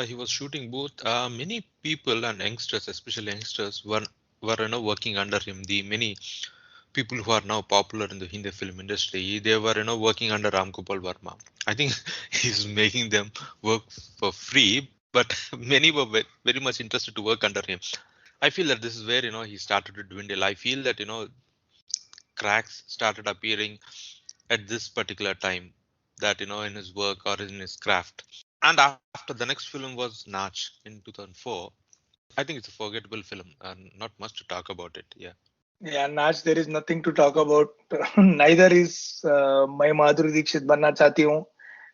He was shooting both. Many people and youngsters, especially youngsters, were working under him. The many people who are now popular in the Hindi film industry, they were working under Ram Gopal Varma. I think he's making them work for free, but many were very much interested to work under him. I feel that this is where he started to dwindle. I feel that cracks started appearing at this particular time, that in his work or in his craft. And after the next film was Nach in 2004. I think it's a forgettable film and not much to talk about it. Yeah. Yeah, Naj, there is nothing to talk about. Neither is my Madhuri Dixit Banna Chahti Hoon,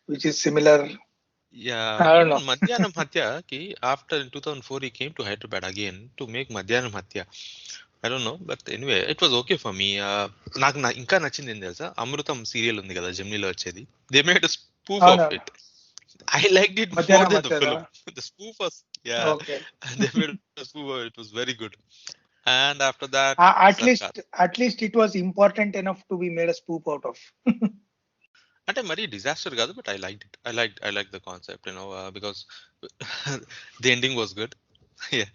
which is similar. Yeah, I don't even know. Madhyanam Hatya, after in 2004 he came to Hyderabad again to make Madhyanam Hatya. I don't know, but anyway, it was okay for me. నాకు ఇంకా నచ్చింది ఏం తెలుసా, అమృతం serial ఉంది కదా జెమినీలో వచ్చేది. They made a spoof of అవునవును. it. I liked it more మధ్యాహ్నం than the వచ్చేదా? film. The spoof was, yeah, Okay. they made a spoof of it. It was very good. And after that, At Sarkar. least it was important enough to be made a spoof out of. అంటే మరీ disaster కాదు, but I liked the concept, because the ending was good. Yeah.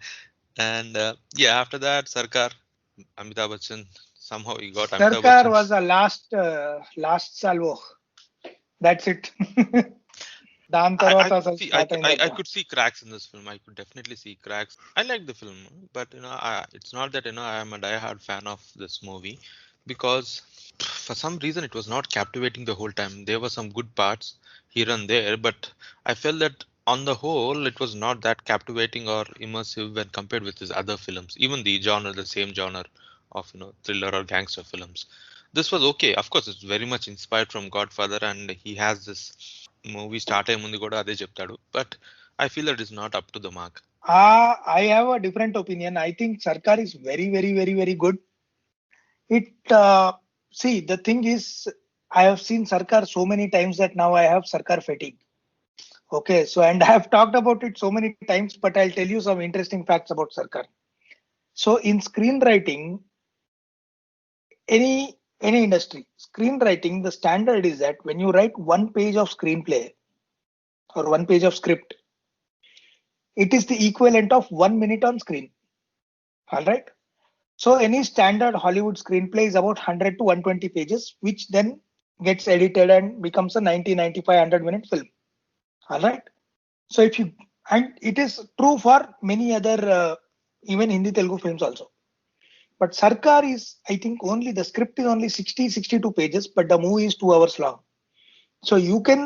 And yeah, after that, Sarkar, Amitabh Bachchan, somehow he got Amitabh Sarkar Bachchan. was a last salvo. That's it. దాని I, తర్వాత I could అసలు see start I అయిందంతా. could see cracks in this film. I could definitely see cracks. I like the film, but it's not that I am a diehard fan of this movie, because for some reason it was not captivating the whole time. There were some good parts here and there, but I felt that on the whole it was not that captivating or immersive when compared with his other films. Even the genre, the same genre of thriller or gangster films. This was okay. Of course, it's very much inspired from Godfather, and he has this movie start అయ్యే ముందు కూడా అదే చెప్తాడు, but I feel that is not up to the mark. I have a different opinion. I think Sarkar is very, very, very, very good. It See, the thing is, I have seen Sarkar so many times that now I have Sarkar fatigue. Okay, so and I have talked about it so many times, but I'll tell you some interesting facts about Sarkar. So in screenwriting, any industry, screenwriting, the standard is that when you write one page of screenplay or one page of script, it is the equivalent of 1 minute on screen. All right. So any standard Hollywood screenplay is about 100 to 120 pages, which then gets edited and becomes a 90, 95, 100-minute film. All right. So if you, and it is true for many other even Hindi Telugu films also. But Sarkar is, I think, only the script is only 60, 62 pages, but the movie is 2 hours long. So you can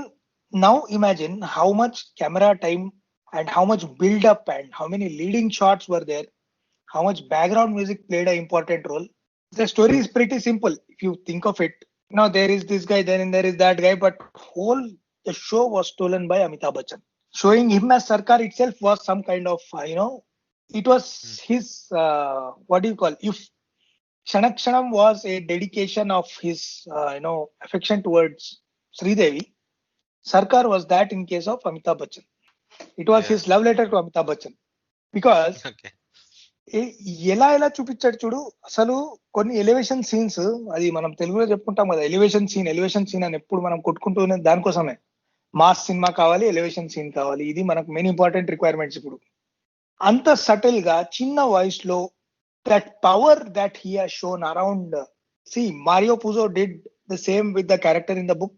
now imagine how much camera time and how much build up and how many leading shots were there, how much background music played an important role. The story is pretty simple if you think of it. Now there is this guy, then there is that guy, but whole the show was stolen by Amitabh Bachchan. Showing him as Sarkar itself was some kind of, it was his, what do you call, if Kshanam was a dedication of his, affection towards Sridevi, Sarkar was that in case of Amitabh Bachchan. It was his love letter to Amitabh Bachchan. Because ఎలా ఎలా చూపించాడు చూడు, అసలు కొన్ని elevation scenes, అది మనం తెలుగులో చెప్పుకుంటాం కదా, ఎలివేషన్ సీన్ అని ఎప్పుడు మనం కొట్టుకుంటూనే దానికోసమే మాస్ సినిమా కావాలి, ఎలివేషన్ సీన్ కావాలి, ఇది మనకు మెయిన్ ఇంపార్టెంట్ రిక్వైర్మెంట్స్. ఇప్పుడు అంత సటిల్ గా చిన్న వాయిస్ లో that power that he has shown around. See, Mario Puzo did the same with the character in the book,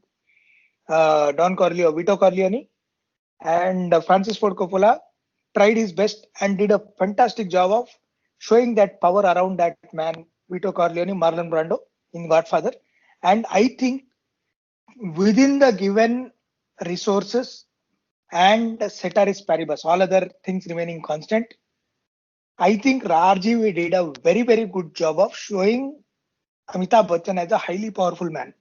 Don Corleone, Vito Corleone, and Francis Ford Coppola tried his best and did a fantastic job of showing that power around that man, Vito Corleone, Marlon Brando in Godfather. And I think within the given resources and ceteris paribus, all other things remaining constant, I think RGV did a very, very good job of showing Amitabh Bachchan as a highly powerful man.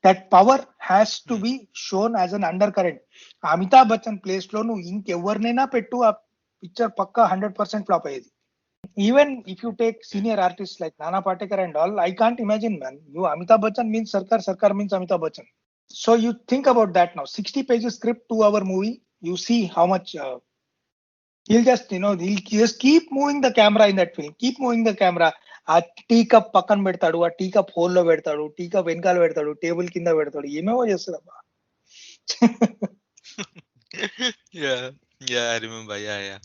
That power has to be shown as an undercurrent. Amitabh Bachchan place లో నువ్వు ఇంకెవరినైనా పెట్టు, ఆ picture పక్కా 100% flop అయ్యేది. Even if you take senior artists like Nana Patekar and all, I can't imagine, man. You Amitabh Bachchan means Sarkar, Sarkar means Amitabh Bachchan. So you think about that now. 60 pages script, 2-hour movie. You see how much he'll just keep moving the camera in that film. Keep moving the camera. ఆ tea cup పక్కన పెడతాడు, ఆ tea cup హోల్లో పెడతాడు, tea cup వెనకాల పెడతాడు, table కింద పెడతాడు, ఏమేమో చేస్తాడమ్మా. Yeah, I remember. Yeah, yeah.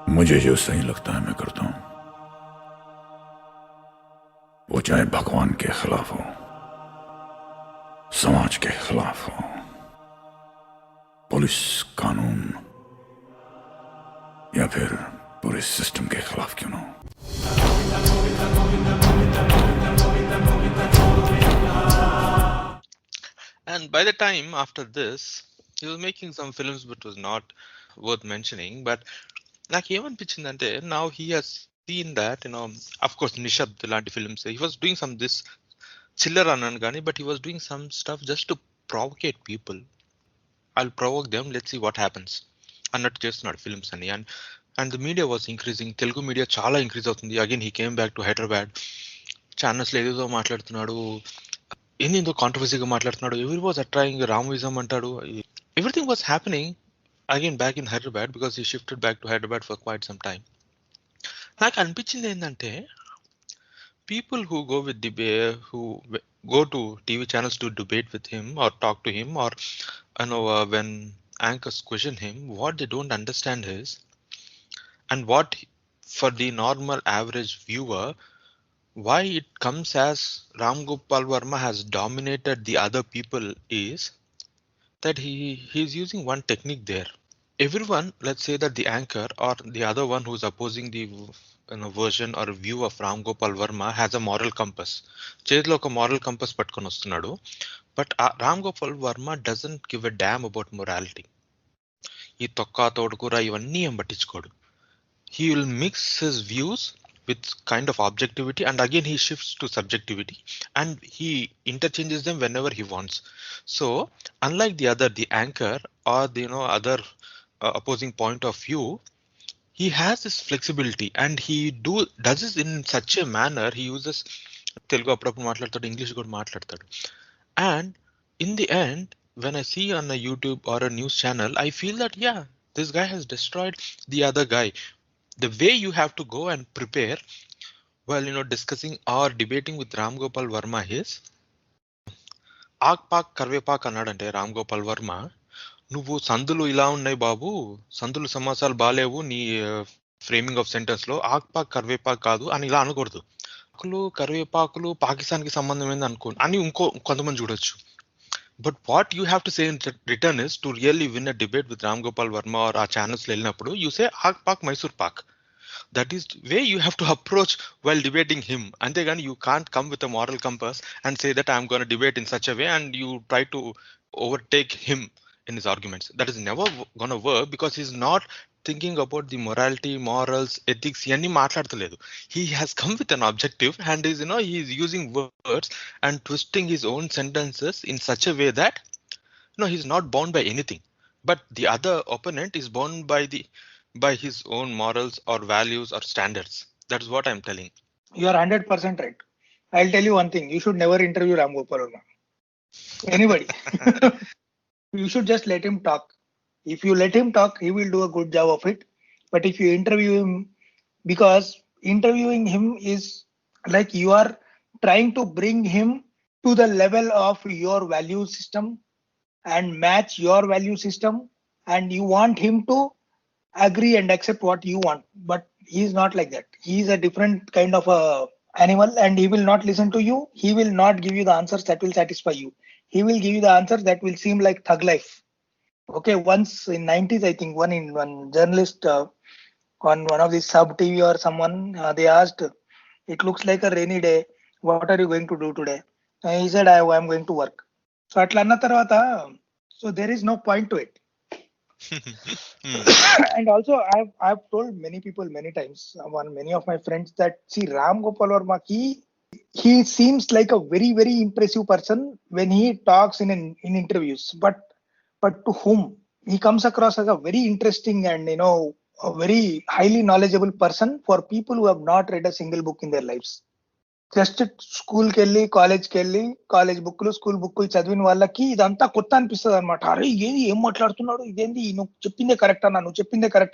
मुझे जो सही लगता है मैं करता हूँ, वो चाहे भगवान के खिलाफ हो, समाज के खिलाफ हो, पुलिस कानून या फिर पूरे सिस्टम के खिलाफ क्यों ना हो. And by the time after this, he was making some films, but was not worth mentioning. But like even pitching now he has seen that, of course, Nishab Lanti films. He was doing some this chiller anangani, but he was doing some stuff just to provocate people. I'll provoke them. Let's see what happens. And not just not films and the media was increasing. Telugu media chala increase అవుతుంది. Again he came back to Hyderabad. ఛానల్స్లో ఏదేదో మాట్లాడుతున్నాడు, ఏందో కాంట్రవర్సీగా మాట్లాడుతున్నాడు. ఎవరి was అట్రాయింగ్ రామవిజం అంటాడు. Everything was happening again back in Hyderabad because he shifted back to Hyderabad for quite some time. నాకు అనిపించింది ఏంటంటే people who go with who go to TV channels to debate with him or talk to him or when anchors question him, what they don't understand is, and what for the normal average viewer, why it comes as Ram Gopal Verma has dominated the other people is that he's using one technique there. Everyone, let's say that the anchor or the other one who's opposing the version or view of Ram Gopal Verma has a moral compass. చేతిలో ఒక moral compass పట్టుకొని వస్తున్నాడు. But Ram Gopal Verma doesn't give a damn about morality. ఈ తొక్క తోడుకూర ఇవన్నీ ఏం పట్టించుకోడు. He will mix his views with kind of objectivity, and again he shifts to subjectivity, and he interchanges them whenever he wants. So unlike the anchor or the other opposing point of view, he has this flexibility, and he does this in such a manner. He uses Telugu అప్పుడప్పుడు మాట్లాడతాడు, English కూడా మాట్లాడతాడు. And in the end, when I see on a YouTube or a news channel, I feel that yeah, this guy has destroyed the other guy. The way you have to go and prepare while discussing or debating with Ram Gopal Verma is ఆక్ పాక్ కర్వేపాక్ అన్నాడంటే రామ్ గోపాల్ వర్మ, నువ్వు సందులు ఇలా ఉన్నాయి బాబు, సందులు సమాసాలు బాలేవు నీ framing of sentence లో, ఆక్ పాక్ కర్వేపాక్ కాదు అని ఇలా అనకూడదు. ఆకులు కరివేపాకులు పాకిస్తాన్కి సంబంధం ఏంది అని కొంతమంది చూడొచ్చు. But what you have to say in return is to really win a debate with Ram Gopal Varma or ఆ ఛానల్స్ వెళ్ళినప్పుడు యూ సే ఆక్ పాక్ Mysore pak. That is way you have to approach while debating him. And then you can't come with a moral compass and say that I'm going to debate in such a way and you try to overtake him in his arguments. That is never going to work because he's not thinking about the morality, morals, ethics. He has come with an objective and he's using words and twisting his own sentences in such a way that he's not bound by anything. But the other opponent is bound by his own morals or values or standards. That is what I'm telling. You are 100% right. I'll tell you one thing. You should never interview Ram Gopal Verma. Anybody. You should just let him talk. If you let him talk, he will do a good job of it. But if you interview him, because interviewing him is like you are trying to bring him to the level of your value system and match your value system, and you want him to agree and accept what you want. But he is not like that. He is a different kind of a animal, and he will not listen to you. He will not give you the answers that will satisfy you. He will give you the answers that will seem like thug life. Okay, once in 90s, I think one journalist on one of the sub TV or someone, they asked, it looks like a rainy day, what are you going to do today? And he said, I am going to work. So atla anna tarvata, so there is no point to it. And also I've told many people many times, many of my friends, that see, Ram Gopal Verma, he seems like a very very impressive person when he talks in interviews, but to whom he comes across as a very interesting and a very highly knowledgeable person for people who have not read a single book in their lives. Just స్కూల్కి వెళ్ళి కాలేజ్కి వెళ్ళి college బుక్లు school బుక్లు చదివిన వాళ్ళకి ఇదంతా కొత్త అనిపిస్తుంది అనమాట. అరే ఏం మాట్లాడుతున్నాడు, ఇదేంది, నువ్వు చెప్పిందే కరెక్ట్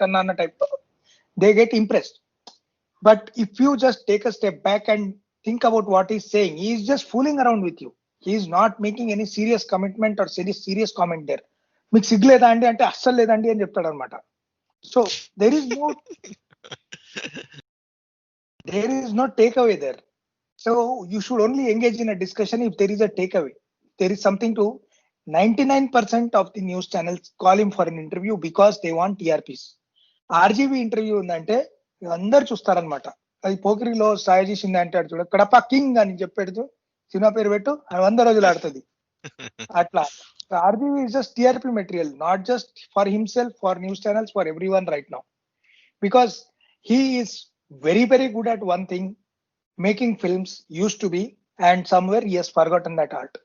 అన్నా అన్న type they get impressed. But if you just take a step back and think about what is saying, he is just fooling around with you. He is not making any serious commitment or serious comment there. మీకు సిగ్గు లేదా అండి అంటే అస్సలు లేదండి అని చెప్తాడు అనమాట. So there is no takeaway there. So you should only engage in a discussion if there is a takeaway. There is something to 99% of the news channels call him for an interview because they want TRPs. RGV interview ఉందంటే అందరు చూస్తారనమాట. అది పోకిరిలో సాయజీ షిండే అంటాడు చూడ, Kadapa king అని చెప్పాడు, cinema పేరు పెట్టు, అది 100 రోజులు ఆడుతుంది అట్లా. RGV is just TRP material, not just for himself, for news channels, for every one right now. Because he is very very good at one thing, making films used to be, and somewhere he has forgotten that art.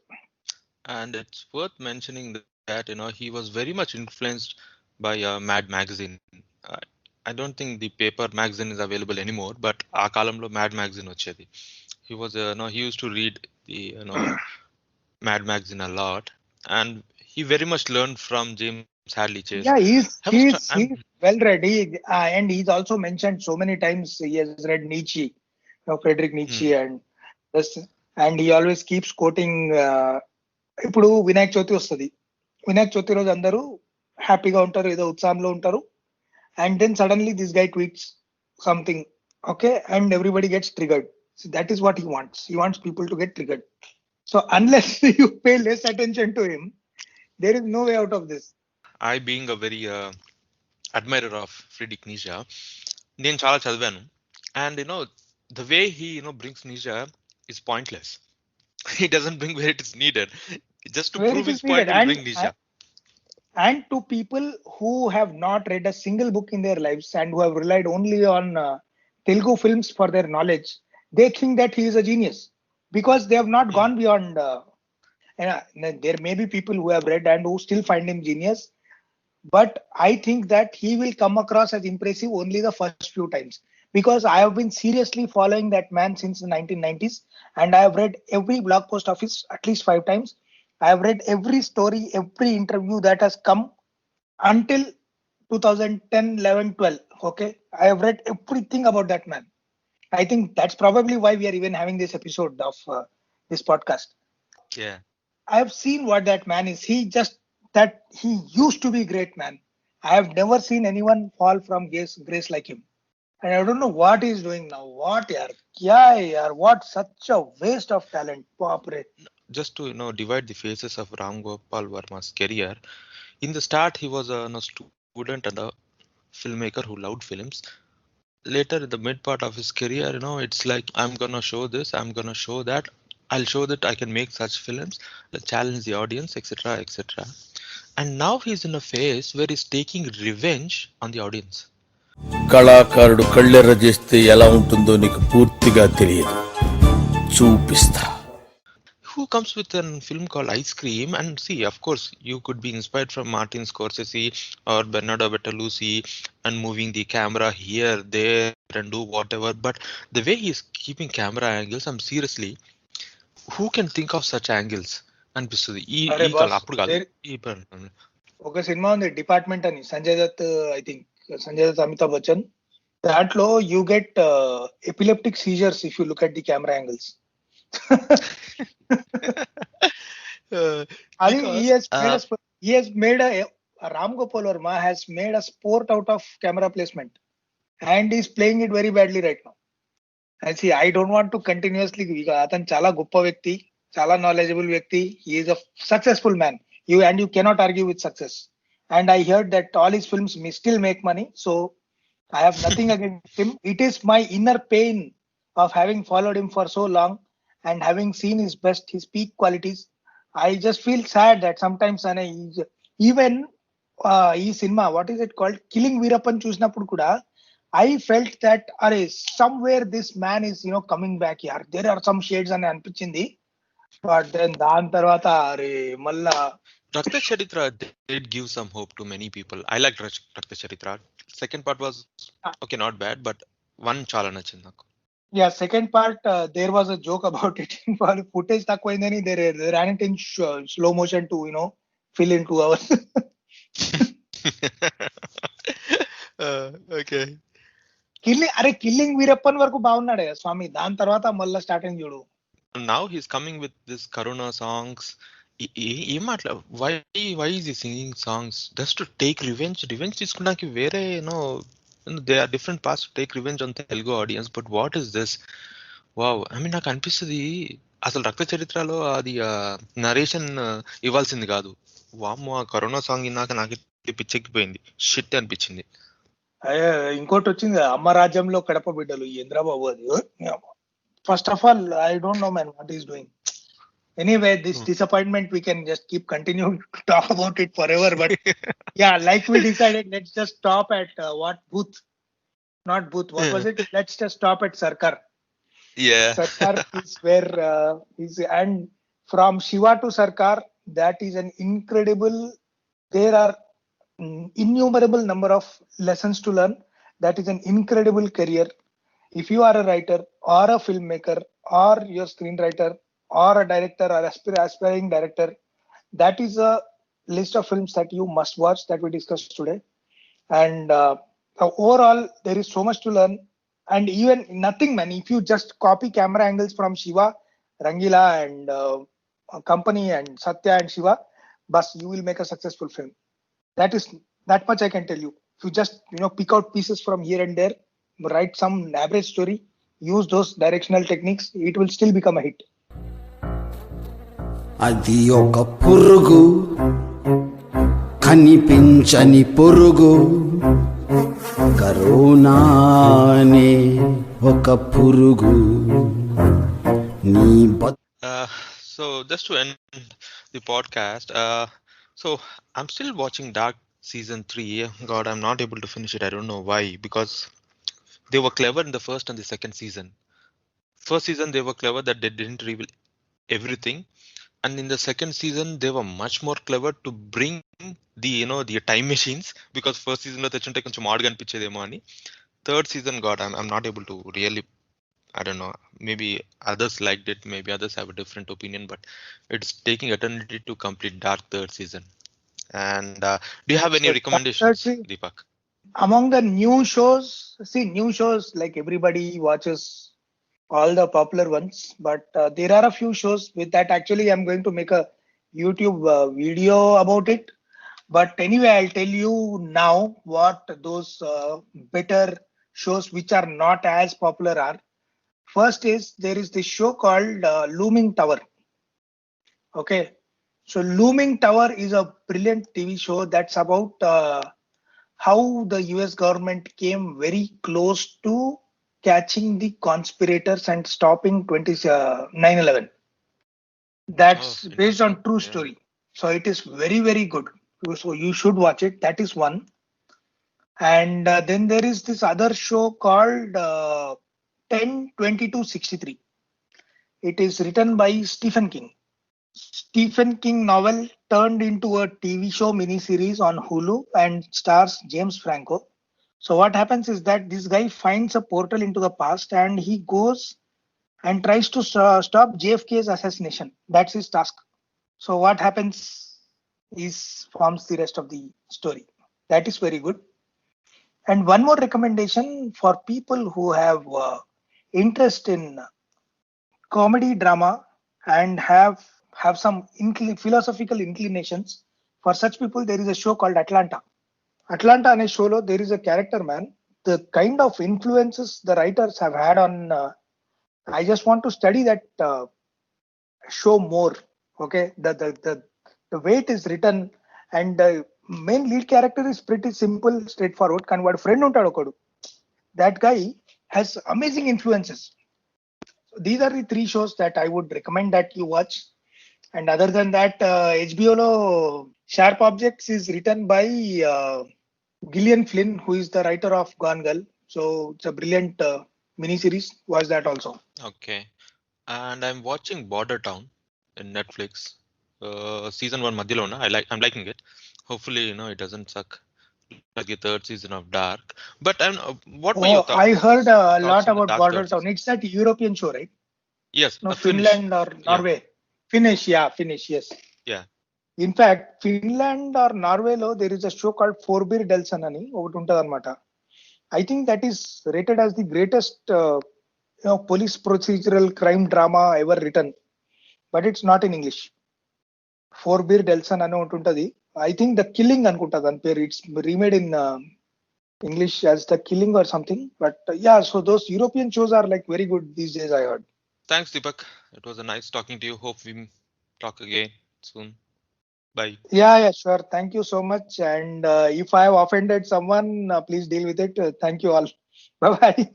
And it's worth mentioning that he was very much influenced by Mad magazine. I don't think the paper magazine is available anymore, but ఆ కాలంలో Mad magazine వచ్చేది. He was he used to read the Mad magazine a lot, and he very much learned from James Hadley Chase. Yeah, he's well read, and he's also mentioned so many times he has read Nietzsche, Friedrich Nietzsche, and this, and he always keeps quoting. ఇప్పుడు వినాయక చవితి వస్తుంది, వినాయక చవితి రోజు అందరూ హ్యాపీగా ఉంటారు, ఏదో ఉత్సాహంలో ఉంటారు, and then suddenly this guy tweets something, okay, and everybody gets triggered. So that is what he wants people to get triggered. So unless you pay less attention to him, there is no way out of this. I being a very admirer of Friedrich Nietzsche, నేను చాలా చదివాను, and the way he brings Nietzsche is pointless. He doesn't bring where it is needed. Just to Where prove it his is point, needed. he'll bring Nietzsche. And to people who have not read a single book in their lives and who have relied only on Telugu films for their knowledge, they think that he is a genius because they have not gone beyond. There may be people who have read and who still find him genius, but I think that he will come across as impressive only the first few times, because I have been seriously following that man since the 1990s, and I have read every blog post of his at least 5 times. I have read every story, every interview that has come until 2010, 11, 12. Okay, I have read everything about that man. I think that's probably why we are even having this episode of this podcast. Yeah, I have seen what that man is. He used to be great man. I have never seen anyone fall from grace like him. And I don't know what he's doing now. What yaar, what such a waste of talent. Baapre. just to divide the phases of Ram Gopal Varma's career. In the start, he was a student and a filmmaker who loved films. Later, in the mid part of his career, it's like, I'm gonna show this, I'm gonna show that, I'll show that I can make such films, challenge the audience, etc., etc. And now he's in a phase where he's taking revenge on the audience. కళాకారుడు కళ్ళెర్ర చేస్తే ఎలా ఉంటుందో నీకు పూర్తిగా తెలియదు, చూపిస్తా. Who comes with a film called Ice Cream, and see, of course, you could be inspired from Martin Scorsese or Bernardo Bertolucci and moving the camera here, there, and do whatever. But the way he's keeping camera angles, I'm seriously, who can think of such angles? అనిపిస్తుంది అప్పుడు కాదు. ఒక cinema ఉంది department అని, Sanjay Dutt, I think Sanjay Dutt, Amitabh Bachchan. దాంట్లో you get epileptic seizures if you look at the camera angles. He has made Ram Gopal Varma has made a sport out of camera placement, and he's playing it very badly right now. And see, I don't want to continuously. Athan chala goppa vyakti, chala knowledgeable vyakti. He is a successful man. You cannot argue with success. And I heard that all his films may still make money, so I have nothing against him. It is my inner pain of having followed him for so long and having seen his best, his peak qualities. I just feel sad that sometimes even ఈ cinema, what is it called, killing Veerappan చూసినప్పుడు కూడా I felt that somewhere this man is coming back here. There are some shades అని అనిపించింది. But then దాని తర్వాత మళ్ళా Rakta Charitra did give some hope to many people. I liked Rakta Charitra. Second part was okay, not bad, but one chala nachindi నాకు. Yeah, second part, there was a joke about it. Footage takkoindani, they ran it in slow motion to fill in 2 hours. Okay. Killing Veerappan వరకు బాగున్నాడే స్వామి, దాని తర్వాత మళ్ళీ starting చూడు. Now he's coming with this Karuna songs, ఏం మాట్లా why is ఈ singing songs just to take revenge తీసుకున్నాకి వేరే they are different pass to take revenge on Telugu audience. But what is this? Wow! I mean నాకు అనిపిస్తది అసలు రక్త చరిత్రలో అది నరేషన్ ఇవ్వాల్సింది కాదు. వామ్మో! ఆ కరోనా సాంగ్ ఇన్నాక నాకు పిచ్చెక్కిపోయింది. షిట్ అనిపించింది. ఇంకోటి వచ్చింది అమ్మ రాజ్యంలో కడప బిడ్డలు చంద్రబాబు అది. First of all I don't know man what is doing. Anyway, this disappointment we can just keep continuing to talk about it forever. But yeah, like we decided, let's just stop at what booth? Not booth. What was it? Let's just stop at Sarkar. Yeah. Sarkar is where and from Shiva to Sarkar, that is an incredible. There are innumerable number of lessons to learn. That is an incredible career. If you are a writer or a filmmaker or your screenwriter or a director or aspiring director, that is a list of films that you must watch that we discussed today. And overall, there is so much to learn. And even nothing, man. If you just copy camera angles from Shiva, Rangila, and company, and Satya and Shiva, bus, you will make a successful film. That much I can tell you. If you just pick out pieces from here and there, write some average story, use those directional techniques, it will still become a hit. అది ఒక పురుగు, కనిపించని పురుగు, కరోనానే ఒక పురుగు నీ So just to end the podcast, so I'm still watching Dark season 3. God, I'm not able to finish it. I don't know why, because they were clever in the first and the second season. First season they were clever that they didn't reveal everything, and in the second season they were much more clever to bring the time machines, because first season lo techunte koncham odd ga anpichedemo ani. Third season, God, I'm not able to really, I don't know, maybe others liked it, maybe others have a different opinion, but it's taking eternity to complete Dark third season. And do you have any recommendations, Deepak? Among the new shows, like everybody watches all the popular ones, but there are a few shows with that. Actually, I'm going to make a YouTube video about it. But anyway, I'll tell you now what those better shows which are not as popular are. First is, there is this show called Looming Tower. Okay, so Looming Tower is a brilliant TV show that's about how the US government came very close to catching the conspirators and stopping 9/11. That's based on true story. So it is very, very good. So you should watch it. That is one. And then there is this other show called 10/22/63. It is written by Stephen King. Stephen King novel turned into a TV show miniseries on Hulu and stars James Franco. So what happens is that this guy finds a portal into the past and he goes and tries to stop JFK's assassination. That's his task. So what happens forms the rest of the story. That is very good. And one more recommendation for people who have interest in comedy drama and have some philosophical inclinations. For such people, there is a show called Atlanta. Atlanta ane show lo there is a character, man. The kind of influences the writers have had on I just want to study that show more. Okay, the way it is written, and the main lead character is pretty simple, straightforward. Kan vadu friend untadu okadu. That guy has amazing influences. So these are the three shows that I would recommend that you watch. And other than that, HBO lo Sharp Objects is written by Gillian Flynn, who is the writer of Gone Girl. So it's a brilliant miniseries. Watch that also. Okay. And I'm watching Border Town in Netflix. Season 1 madhyalo na. I'm liking it. Hopefully, it doesn't suck like the third season of Dark. But what were your thoughts? I heard a lot about Border Town. It's that European show, right? Yes. No, Finland or Norway. Finnish, yes. Yeah. In fact, Finland or Norway lo there is a show called Forbir Delson ani okati untadu anamata. I think that is rated as the greatest police procedural crime drama ever written, but it's not in English. Four beer డెల్సన్ అని ఒకటి ఉంటది. I think the killing అనుకుంటా దాని పేరు. It's remade in English as the killing or something. But yeah, so those European shows are like very good these days, I heard. Thanks, Deepak. It was a nice talking to you. Hope we talk again soon. Bye. Yeah, sure. Thank you so much. And if I have offended someone, please deal with it. Thank you all. Bye bye.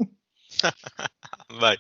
Bye.